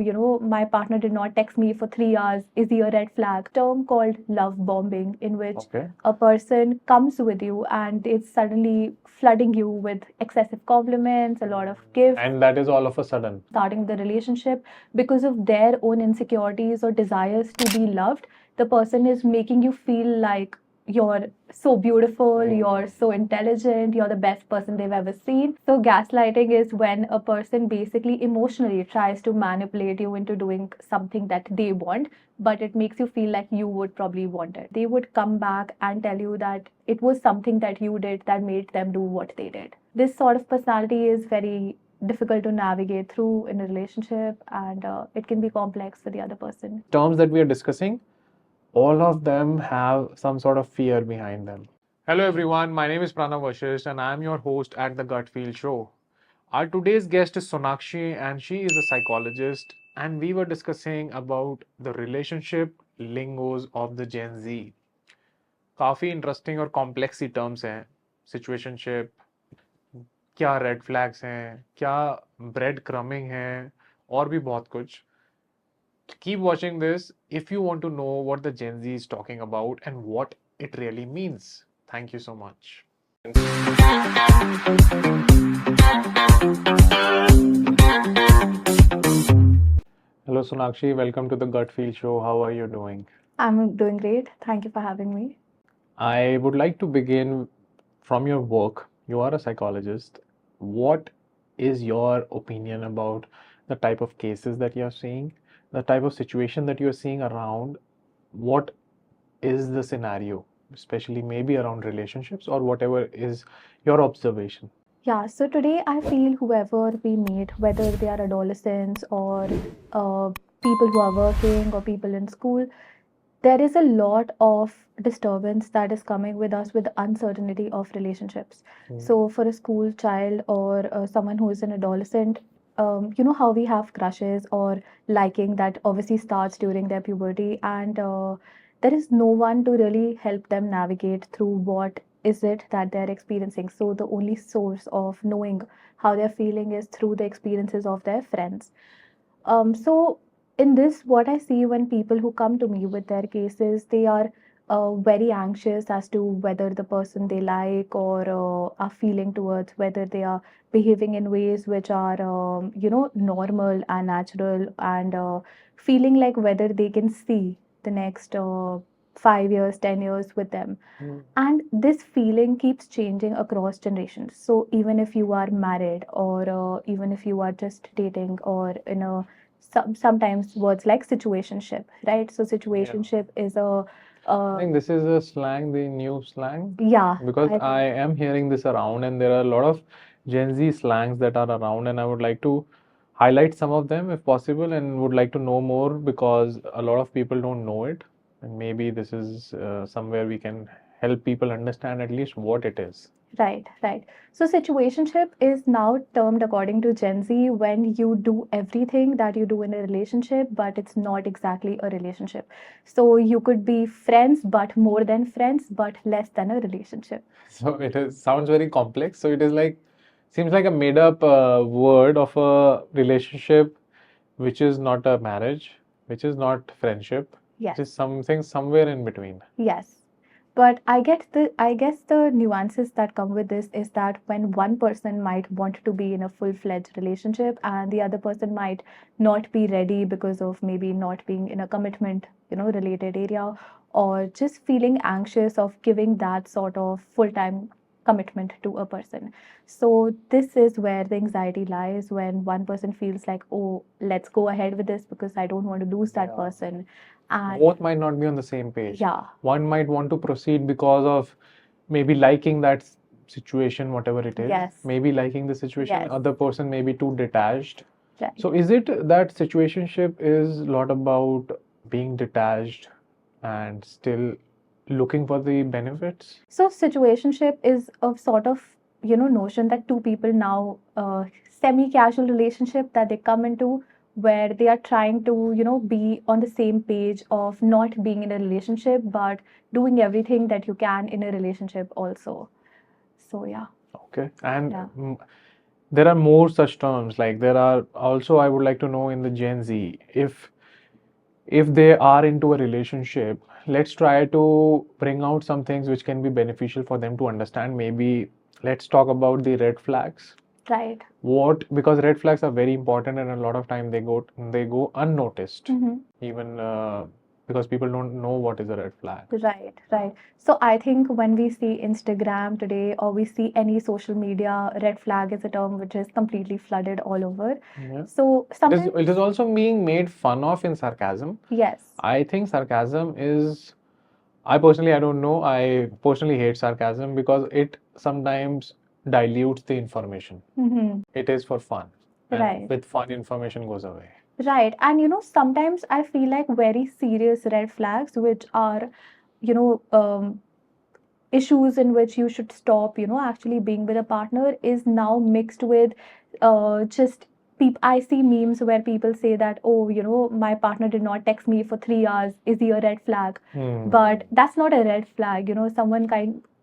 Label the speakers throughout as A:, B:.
A: my partner did not text me for 3 hours is a red flag. Term called love bombing, in which a person comes with you and it's suddenly flooding you with excessive compliments, a lot of gifts.
B: And that is all of a sudden.
A: Starting the relationship because of their own insecurities or desires to be loved, the person is making you feel like you're so beautiful, you're so intelligent, you're the best person they've ever seen. So, gaslighting is when a person basically emotionally tries to manipulate you into doing something that they want, but it makes you feel like you would probably want it. They would come back and tell you that it was something that you did that made them do what they did. This sort of personality is very difficult to navigate through in a relationship, and it can be complex for the other person.
B: Terms that we are discussing, all of them have some sort of fear behind them. Hello everyone, my name is Pranav Vashistha and I am your host at the Gut Feel Show. Our today's guest is Sonakshi and she is a psychologist, and we were discussing about the relationship lingos of the Gen Z. काफ़ी interesting और complex सी terms हैं. Situationship, क्या red flags हैं, क्या bread crumbing है, और भी बहुत कुछ. Keep watching this if you want to know what the Gen Z is talking about and what it really means. Thank you so much. Hello Sonakshi, welcome to the Gut Feel Show. How are you doing?
A: I'm doing great. Thank you for having me.
B: I would like to begin from your work. You are a psychologist. What is your opinion about the type of cases that you're seeing, the type of situation that you're seeing around? What is the scenario, especially maybe around relationships or whatever is your observation?
A: Yeah, so today I feel whoever we meet, whether they are adolescents or people who are working or people in school, there is a lot of disturbance that is coming with us with the uncertainty of relationships. So, for a school child or someone who is an adolescent, you know how we have crushes or liking that obviously starts during their puberty, and there is no one to really help them navigate through what is it that they're experiencing. So, the only source of knowing how they're feeling is through the experiences of their friends. So in this, what I see when people who come to me with their cases, they are very anxious as to whether the person they like or are feeling towards, whether they are behaving in ways which are, normal and natural, and feeling like whether they can see the next 5 years, 10 years with them. And this feeling keeps changing across generations. So even if you are married or even if you are just dating or in a sometimes words like situationship, right? So situationship is a
B: I think this is a slang, the new slang.
A: Yeah.
B: Because I am hearing this around, and there are a lot of Gen Z slangs that are around, and I would like to highlight some of them if possible, and would like to know more because a lot of people don't know it, and maybe this is somewhere we can help people understand at least what it is.
A: Right, right. So situationship is now termed according to Gen Z when you do everything that you do in a relationship, but it's not exactly a relationship. So you could be friends, but more than friends, but less than a relationship.
B: So it sounds very complex. So it is like, seems like a made up word of a relationship which is not a marriage, which is not friendship,
A: Yes.
B: which is something somewhere in between.
A: Yes. But I guess the nuances that come with this is that when one person might want to be in a full-fledged relationship and the other person might not be ready because of maybe not being in a commitment, related area, or just feeling anxious of giving that sort of full-time commitment to a person. So this is where the anxiety lies, when one person feels like, oh, let's go ahead with this because I don't want to lose that person. And
B: both might not be on the same page.
A: Yeah.
B: One might want to proceed because of maybe liking that situation, whatever it is.
A: Yes.
B: Maybe liking the situation.
A: Yes.
B: Other person may be too detached.
A: Right.
B: So is it that situationship is a lot about being detached and still looking for the benefits?
A: So situationship is a sort of notion that two people now semi-casual relationship that they come into, where they are trying to be on the same page of not being in a relationship but doing everything that you can in a relationship also. So yeah.
B: Okay. And
A: Yeah.
B: there are more such terms. Like there are also, I would like to know in the Gen Z, if they are into a relationship, let's try to bring out some things which can be beneficial for them to understand. Maybe let's talk about the red flags.
A: Right.
B: Because red flags are very important, and a lot of time they go unnoticed, even because people don't know what is a red flag.
A: Right, right. So I think when we see Instagram today or we see any social media, red flag is a term which is completely flooded all over.
B: Yeah.
A: So sometimes
B: It is also being made fun of in sarcasm.
A: yes,
B: I think sarcasm is, I personally, I don't know. I personally hate sarcasm because it sometimes dilutes the information. It is for fun. And
A: right.
B: with fun, information goes away.
A: Right. And sometimes I feel like very serious red flags, which are, you know, issues in which you should stop, actually being with a partner, is now mixed with just people. I see memes where people say that, oh, my partner did not text me for 3 hours. Is he a red flag? But that's not a red flag. Someone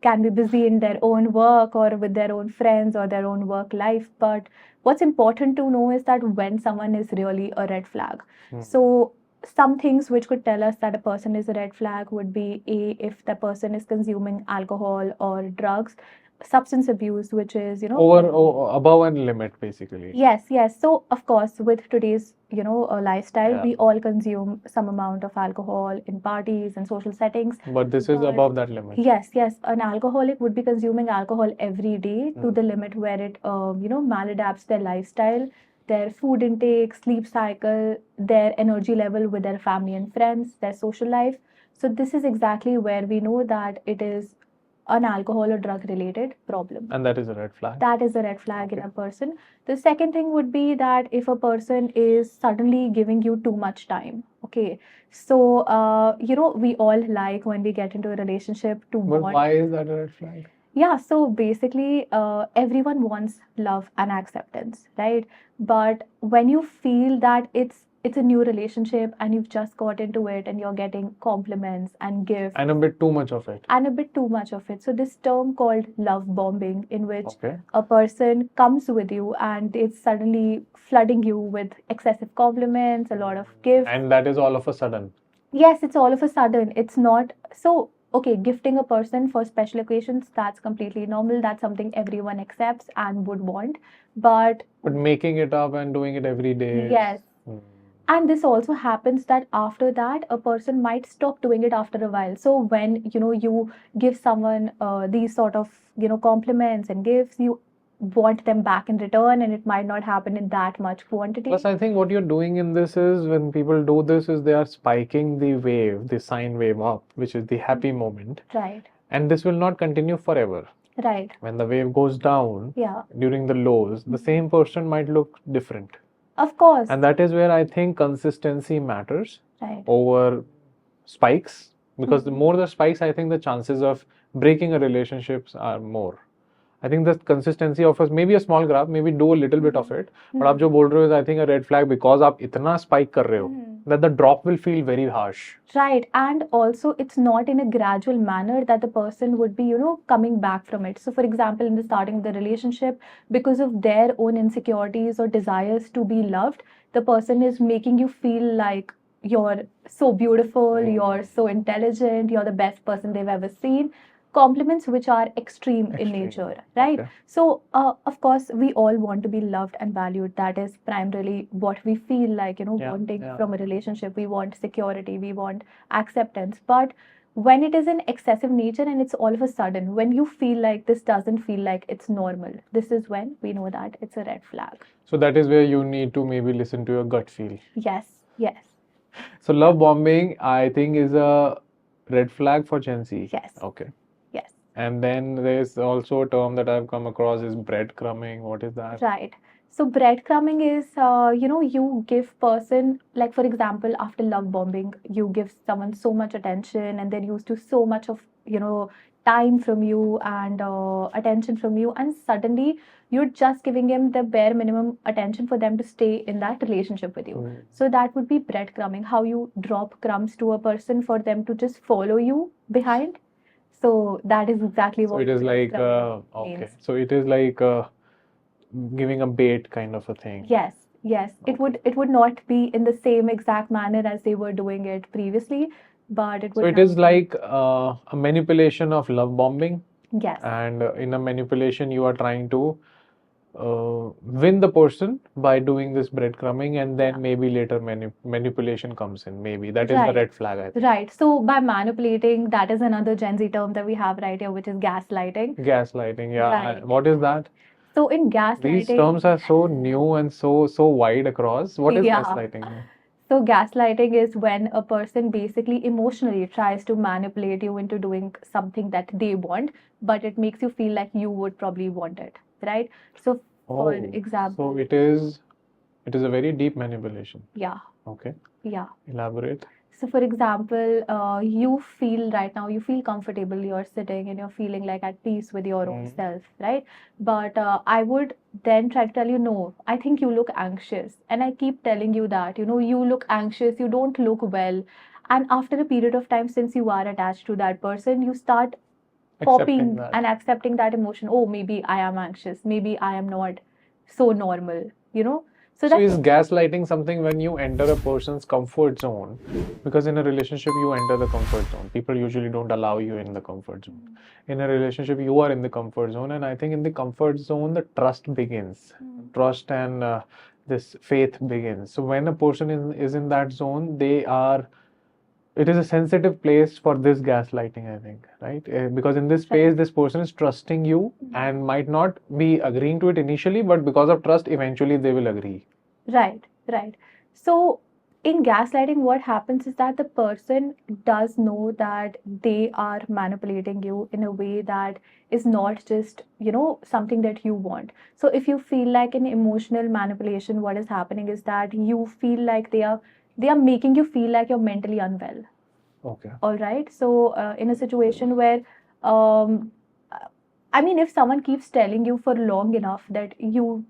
A: can be busy in their own work or with their own friends or their own work life. But what's important to know is that when someone is really a red flag. So some things which could tell us that a person is a red flag would be if the person is consuming alcohol or drugs, substance abuse, which is
B: Above a limit, basically.
A: Yes, yes. So of course, with today's lifestyle,
B: Yeah.
A: we all consume some amount of alcohol in parties and social settings.
B: But this is above that limit.
A: Yes, yes. An alcoholic would be consuming alcohol every day to the limit where it maladapts their lifestyle, their food intake, sleep cycle, their energy level with their family and friends, their social life. So this is exactly where we know that it is an alcohol or drug related problem.
B: And that is a red flag.
A: That is a red flag in a person. The second thing would be that if a person is suddenly giving you too much time. Okay. So, we all like when we get into a relationship to
B: But
A: want.
B: why is that a red flag?
A: Yeah, so basically, everyone wants love and acceptance, right? But when you feel that it's a new relationship and you've just got into it and you're getting compliments and gifts
B: And a bit too much of it.
A: So this term called love bombing, in which
B: Okay.
A: a person comes with you and it's suddenly flooding you with excessive compliments, a lot of gifts.
B: And that is all of a sudden.
A: Yes, it's all of a sudden. It's not so. Okay, gifting a person for special occasions, that's completely normal. That's something everyone accepts and would want. But
B: making it up and doing it every day.
A: Yes. And this also happens that after that, a person might stop doing it after a while. So when, you give someone these sort of, compliments and gifts, you want them back in return, and it might not happen in that much quantity.
B: Plus, I think what you're doing in this is, when people do this, is they are spiking the wave, the sine wave up, which is the happy moment.
A: Right.
B: And this will not continue forever.
A: Right.
B: When the wave goes down, during the lows, the same person might look different.
A: Of course.
B: And that is where I think consistency matters
A: Right.
B: over spikes. Because the more the spikes, I think the chances of breaking a relationships are more. I think the consistency offers maybe a small graph, maybe do a little bit of it. But आप जो बोल रहे हो is, I think, a red flag, because आप इतना spike कर रहे हो that the drop will feel very harsh.
A: Right. And also, it's not in a gradual manner that the person would be, coming back from it. So, for example, in the starting of the relationship, because of their own insecurities or desires to be loved, the person is making you feel like you're so beautiful, you're so intelligent, you're the best person they've ever seen. Compliments which are extreme in nature, right?
B: Okay.
A: So, of course, we all want to be loved and valued. That is primarily what we feel like, wanting from a relationship. We want security, we want acceptance. But when it is in excessive nature and it's all of a sudden, when you feel like this doesn't feel like it's normal, this is when we know that it's a red flag.
B: So that is where you need to maybe listen to your gut feel.
A: Yes, yes.
B: So love bombing, I think, is a red flag for Gen Z.
A: Yes.
B: Okay.
A: Yes.
B: And then there's also a term that I've come across is breadcrumbing. What is that?
A: Right. So breadcrumbing is, you give person, like for example, after love bombing, you give someone so much attention and they're used to so much of, time from you and attention from you, and suddenly you're just giving them the bare minimum attention for them to stay in that relationship with you. So that would be breadcrumbing, how you drop crumbs to a person for them to just follow you behind. So that is exactly what
B: it is like
A: breadcrumbing
B: okay.
A: means.
B: So it is like giving a bait kind of a thing.
A: Yes, yes. It would not be in the same exact manner as they were doing it previously, but it
B: So
A: would
B: it
A: now
B: is
A: be.
B: like a manipulation of love bombing,
A: Yes,
B: and in a manipulation, you are trying to win the person by doing this breadcrumbing, and then
A: yeah.
B: maybe later manipulation comes in. Maybe that is the
A: Right,
B: red flag, I think.
A: right. So by manipulating, that is another Gen Z term that we have right here, which is gaslighting.
B: Gaslighting, yeah.
A: Right.
B: What is that?
A: So in
B: These
A: gaslighting,
B: terms are so new and so wide across. What is
A: yeah.
B: gaslighting?
A: So gaslighting is when a person basically emotionally tries to manipulate you into doing something that they want, but it makes you feel like you would probably want it, right? So for
B: Oh, so
A: example,
B: it is a very deep manipulation.
A: yeah,
B: Okay,
A: yeah.
B: elaborate.
A: So, for example, you feel right now, you feel comfortable, you're sitting and you're feeling like at peace with your own
B: Mm.
A: self, right? But I would then try to tell you, no, I think you look anxious. And I keep telling you that, you look anxious, you don't look well. And after a period of time, since you are attached to that person, you start
B: Accepting
A: copying
B: that.
A: and accepting that emotion. Oh, maybe I am anxious. Maybe I am not so normal, So
B: So
A: that's.
B: is gaslighting something when you enter a person's comfort zone? Because in a relationship, you enter the comfort zone. People usually don't allow you in the comfort zone. In a relationship, you are in the comfort zone, and I think in the comfort zone, the trust begins. Trust and this faith begins. So when a person is in that zone, it is a sensitive place for this gaslighting, I think, right? Because in this
A: Right.
B: space, this person is trusting you and might not be agreeing to it initially, but because of trust, eventually they will agree.
A: Right, right. So in gaslighting, what happens is that the person does know that they are manipulating you in a way that is not just, something that you want. So if you feel like an emotional manipulation, what is happening is that you feel like they are making you feel like you're mentally unwell.
B: Okay.
A: All right. So in a situation where um, I mean, if someone keeps telling you for long enough that you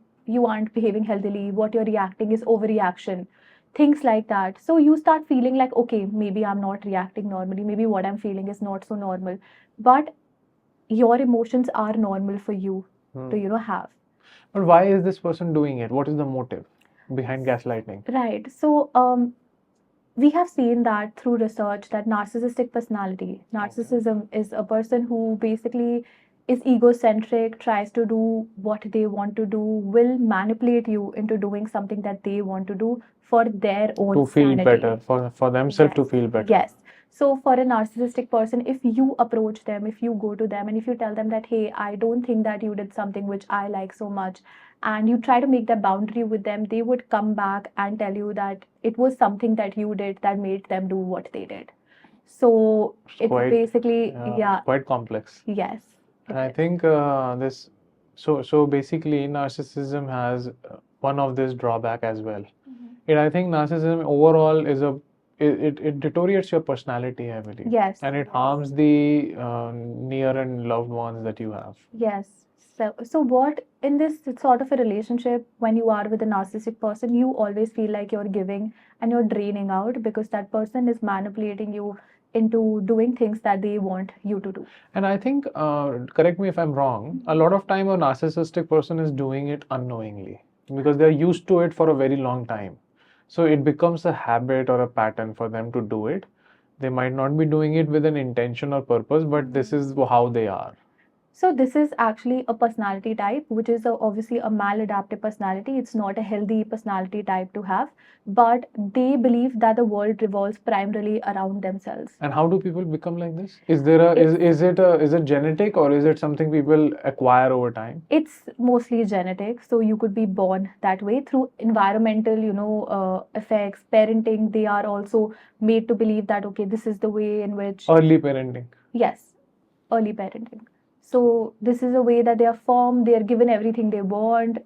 A: aren't behaving healthily, what you're reacting is overreaction, things like that. So you start feeling like, okay, maybe I'm not reacting normally. Maybe what I'm feeling is not so normal. But your emotions are normal for you to, have.
B: But why is this person doing it? What is the motive behind gaslighting?
A: Right. So we have seen that through research that narcissistic personality, narcissism is a person who basically is egocentric, tries to do what they want to do, will manipulate you into doing something that they want to do for their own
B: To feel
A: sanity.
B: better, for themselves to
A: Yes,
B: feel better.
A: yes. So for a narcissistic person, if you approach them, if you go to them and if you tell them that, hey, I don't think that you did something which I like so much, and you try to make that boundary with them, they would come back and tell you that it was something that you did that made them do what they did. So it's basically, yeah,
B: quite complex.
A: yes, it
B: And I
A: is.
B: think so basically narcissism has one of this drawback as well. I think narcissism overall it deteriorates your personality, I believe.
A: Yes,
B: And it harms the near and loved ones that you have.
A: yes. So what in this sort of a relationship, when you are with a narcissistic person, you always feel like you're giving and you're draining out because that person is manipulating you into doing things that they want you to do.
B: And I think, correct me if I'm wrong, a lot of time a narcissistic person is doing it unknowingly because they're used to it for a very long time. So it becomes a habit or a pattern for them to do it. They might not be doing it with an intention or purpose, but this is how they are.
A: So this is actually a personality type, which is obviously a maladaptive personality. It's not a healthy personality type to have, but they believe that the world revolves primarily around themselves.
B: And how do people become like this? Is there a is it genetic or is it something people acquire over time?
A: It's mostly genetic, so you could be born that way through environmental, effects, parenting. They are also made to believe that okay, this is the way in which.
B: Early parenting.
A: Yes, early parenting. So this is a way that they are formed. They are given everything they want.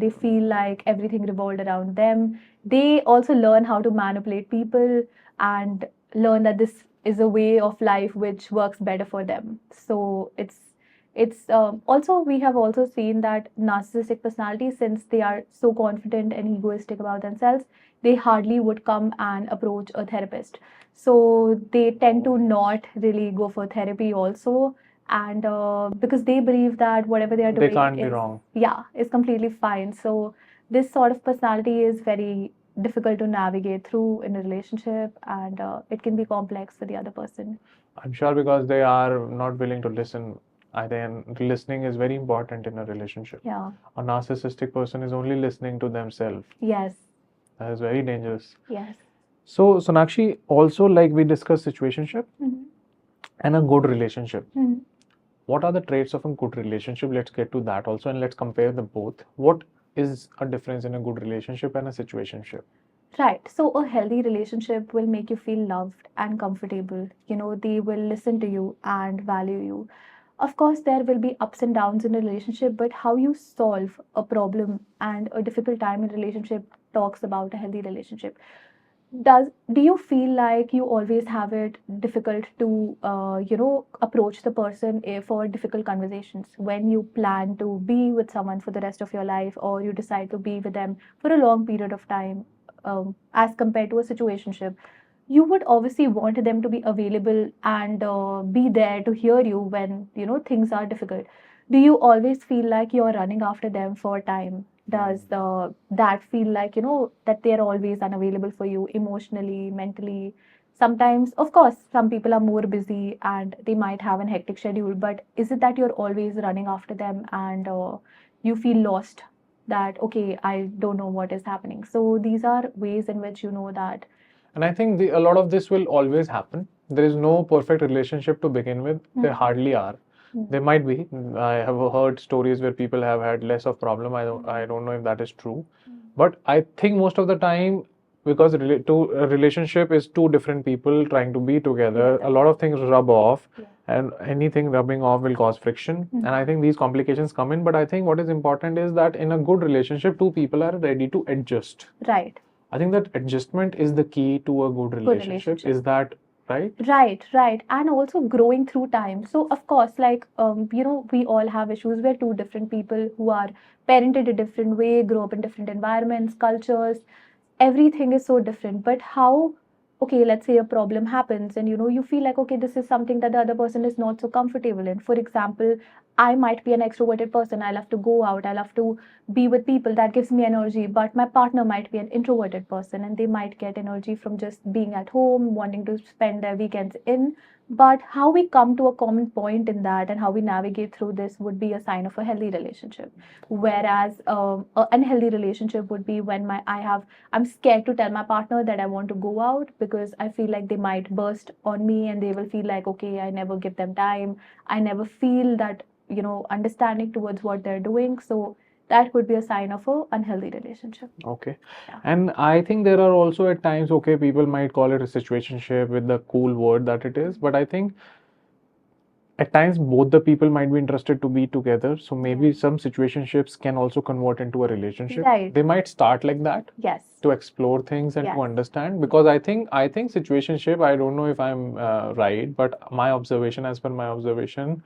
A: They feel like everything revolved around them. They also learn how to manipulate people and learn that this is a way of life which works better for them. So it's also we have also seen that narcissistic personalities, since they are so confident and egoistic about themselves, they hardly would come and approach a therapist. So they tend to not really go for therapy also, and because they believe that whatever they are doing
B: They can't be
A: is
B: wrong.
A: is completely fine. So this sort of personality is very difficult to navigate through in a relationship, and it can be complex for the other person.
B: I'm sure because they are not willing to listen. I think listening is very important in a relationship.
A: Yeah.
B: A narcissistic person is only listening to themselves.
A: Yes.
B: That is very dangerous.
A: Yes.
B: So, Sonakshi, also like we discussed situationship and a good relationship. What are the traits of a good relationship? Let's get to that also, and let's compare the both. What is a difference in a good relationship and a situationship?
A: Right. So a healthy relationship will make you feel loved and comfortable. You know, they will listen to you and value you. Of course, there will be ups and downs in a relationship, but how you solve a problem and a difficult time in a relationship talks about a healthy relationship. Do you feel like you always have it difficult to approach the person for difficult conversations when you plan to be with someone for the rest of your life, or you decide to be with them for a long period of time, as compared to a situationship? You would obviously want them to be available and be there to hear you when things are difficult. Do you always feel like you're running after them for time? Does that feel like that they're always unavailable for you emotionally, mentally? Sometimes, of course, some people are more busy and they might have an hectic schedule, but is it that you're always running after them and you feel lost, that okay, I don't know what is happening? So these are ways in which you know that.
B: And I think a lot of this will always happen. There is no perfect relationship to begin with. There hardly are. There might be. I have heard stories where people have had less of problem. I don't know if that is true. But I think most of the time, because a relationship is two different people trying to be together, a lot of things rub off, and anything rubbing off will cause friction. And I think these complications come in. But I think what is important is that in a good relationship, two people are ready to adjust.
A: Right.
B: I think that adjustment is the key to a good relationship. Is that right?
A: Right. And also growing through time. So, of course, like, we all have issues. We're two different people who are parented a different way, grow up in different environments, cultures. Everything is so different. But how, okay, let's say a problem happens and you feel like, okay, this is something that the other person is not so comfortable in. For example, I might be an extroverted person. I love to go out. I love to be with people. That gives me energy. But my partner might be an introverted person and they might get energy from just being at home, wanting to spend their weekends in. But how we come to a common point in that and how we navigate through this would be a sign of a healthy relationship. Whereas an unhealthy relationship would be when I'm scared to tell my partner that I want to go out because I feel like they might burst on me and they will feel like, okay, I never give them time. I never feel that understanding towards what they're doing. So that would be a sign of a unhealthy relationship.
B: Okay. And I think there are also at times, okay, people might call it a situationship with the cool word that it is, but I think at times both the people might be interested to be together. So maybe some situationships can also convert into a relationship.
A: Right.
B: They might start like that.
A: Yes.
B: To explore things and to understand, because I think situationship, I don't know if I'm right, but as per my observation,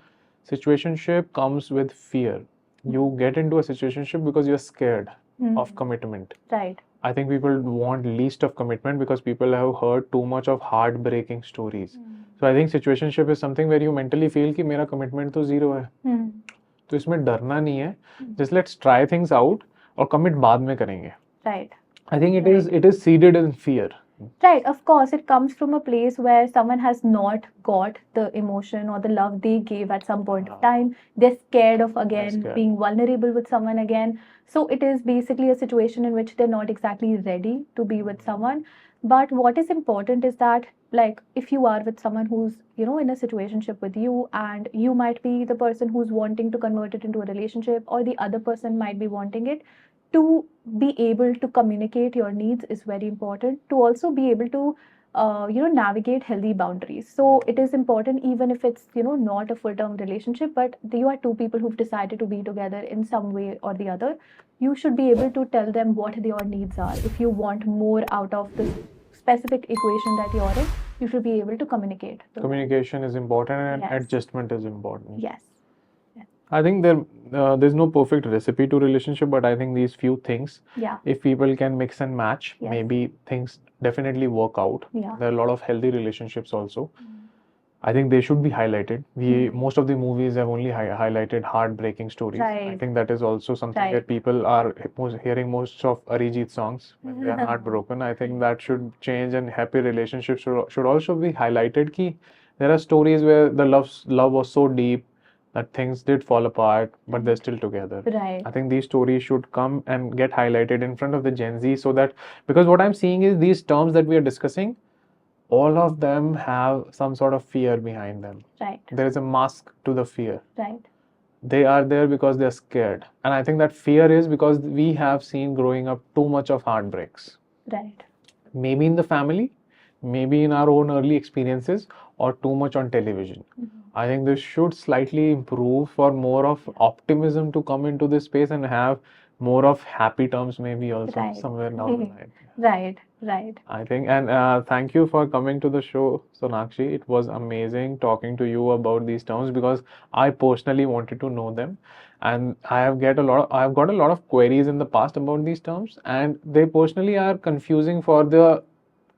B: situationship comes with fear. You get into a situationship because you're scared of commitment.
A: Right.
B: I think people want least of commitment because people have heard too much of heartbreaking stories. So I think situationship is something where you mentally feel कि मेरा commitment तो zero है, तो इसमें डरना नहीं है. Just let's try things out और commit बाद में करेंगे.
A: Right.
B: I think it is seeded in fear.
A: Right, of course, it comes from a place where someone has not got the emotion or the love they gave at some point of time. They're scared of being vulnerable with someone again. So it is basically a situation in which they're not exactly ready to be with someone. But what is important is that, like, if you are with someone who's, in a situationship with you, and you might be the person who's wanting to convert it into a relationship, or the other person might be wanting it, to be able to communicate your needs is very important. To also be able to navigate healthy boundaries. So it is important, even if it's not a full-term relationship, but you are two people who've decided to be together in some way or the other. You should be able to tell them what your needs are. If you want more out of the specific equation that you're in, you should be able to communicate.
B: Communication is important, and adjustment is important.
A: Yes.
B: I think there's no perfect recipe to relationship, but I think these few things, if people can mix and match, maybe things definitely work out. There are a lot of healthy relationships also. I think they should be highlighted. Most of the movies have only highlighted heartbreaking stories. I
A: Right.
B: think that is also something
A: Right.
B: that people are hearing most of Arijit songs when they are heartbroken. I think that should change, and happy relationships should also be highlighted. Ki there are stories where the love was so deep that things did fall apart, but they're still together.
A: Right.
B: I think these stories should come and get highlighted in front of the Gen Z, so that, because what I'm seeing is these terms that we are discussing, all of them have some sort of fear behind them.
A: Right.
B: There is a mask to the fear.
A: Right.
B: They are there because they're scared. And I think that fear is because we have seen growing up too much of heartbreaks.
A: Right.
B: Maybe in the family, maybe in our own early experiences, or too much on television. I think this should slightly improve for more of optimism to come into this space and have more of happy terms, maybe also
A: Right.
B: somewhere down the line.
A: Right. Right.
B: I think, and thank you for coming to the show, Sonakshi. It was amazing talking to you about these terms because I personally wanted to know them, and I have got a lot of queries in the past about these terms, and they personally are confusing for the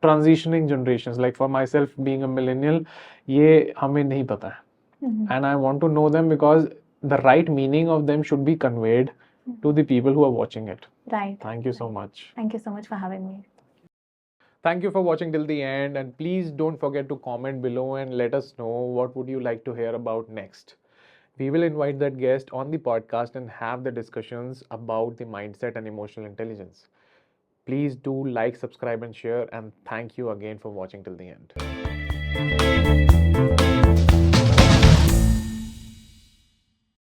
B: transitioning generations. Like for myself, being a millennial, ये हमें नहीं पता है, and I want to know them because the right meaning of them should be conveyed to the people who are watching it.
A: Right.
B: Thank you so much.
A: Thank you so much for having me.
B: Thank you for watching till the end, and please don't forget to comment below and let us know what would you like to hear about next. We will invite that guest on the podcast and have the discussions about the mindset and emotional intelligence. Please do like, subscribe and share, and thank you again for watching till the end.